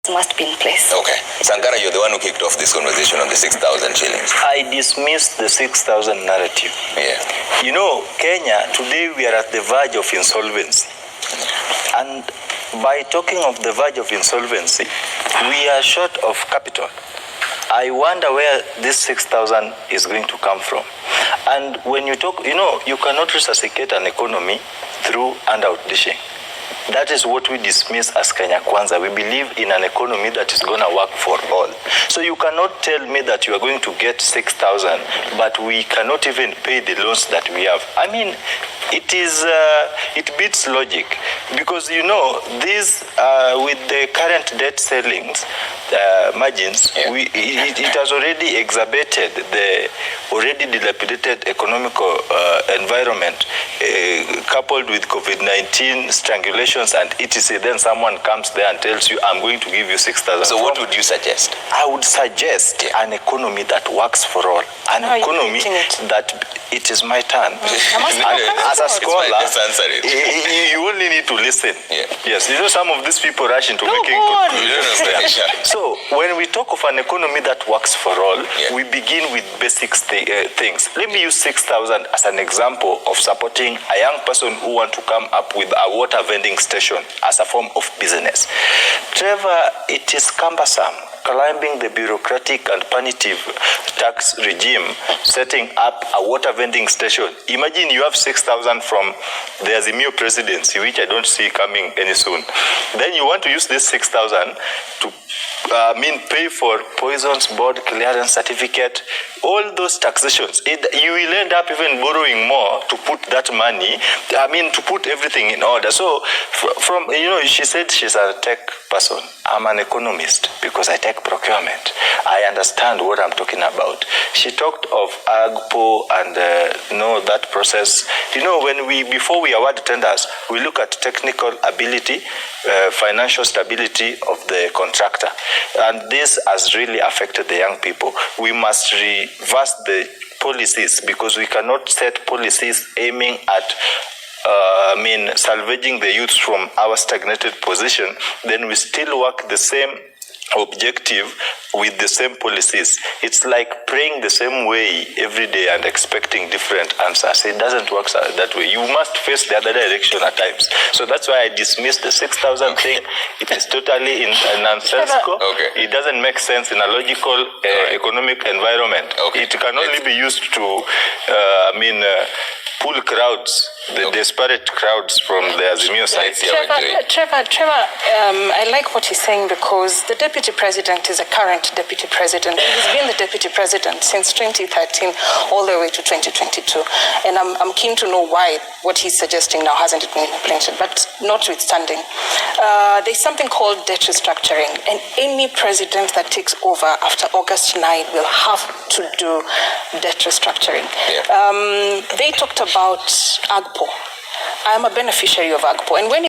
must be in place. Okay. Sankara, you're the one who kicked off this conversation on the 6,000 shillings. I dismissed the 6,000 narrative. Yeah. You know, Kenya, today we are at the verge of insolvency. And by talking of the verge of insolvency, we are short of capital. I wonder where this 6,000 is going to come from. And when you talk, you know, you cannot resuscitate an economy through handout dishing. That is what we dismiss as Kenya Kwanza. We believe in an economy that is going to work for all. So you cannot tell me that you are going to get 6,000, but we cannot even pay the loans that we have. I mean, it beats logic, because you know this with the current debt ceilings margins, yeah. it has already exacerbated the already dilapidated economical environment, coupled with COVID-19 strangulations and etc. Then someone comes there and tells you, I'm going to give you 6,000. So what would you suggest? I would suggest an economy that works for all. An economy that it is my turn. As a scholar, you only need to listen. Yeah. Yes, you know, some of these people rush into making conclusions. So when we talk of an economy that works for all, we begin with basic things. Let me use 6,000 as an example of supporting a young person who want to come up with a water vending station as a form of business. Trevor, it is cumbersome climbing the bureaucratic and punitive tax regime, setting up a water vending station. Imagine you have 6,000 from the Azimio presidency, which I don't see coming any soon. Then you want to use this 6,000 to pay for poisons board clearance certificate, all those taxations. You will end up even borrowing more to put that money, to put everything in order. So from, you know, she said she's a tech person. I'm an economist because I take procurement. I understand what I'm talking about. She talked of AGPO and that process. You know, before we award tenders, we look at technical ability, financial stability of the contractor. And this has really affected the young people. We must reverse the policies, because we cannot set policies aiming at salvaging the youth from our stagnated position. Then we still work the same objective with the same policies. It's like praying the same way every day and expecting different answers. It doesn't work that way. You must face the other direction at times. So that's why I dismissed the 6,000 thing. It is totally nonsensical. Okay. It doesn't make sense in a logical economic environment. Okay. It can only be used to pull crowds, the desperate crowds from the Azimio side. Trevor, I like what he's saying, because the deputy president is a current deputy president. He's been the deputy president since 2013 all the way to 2022. And I'm keen to know why what he's suggesting now hasn't been implemented. But notwithstanding, there's something called debt restructuring. And any president that takes over after August 9 will have to do debt restructuring. Yeah. They talked about AGPO. I'm a beneficiary of AGPO. And when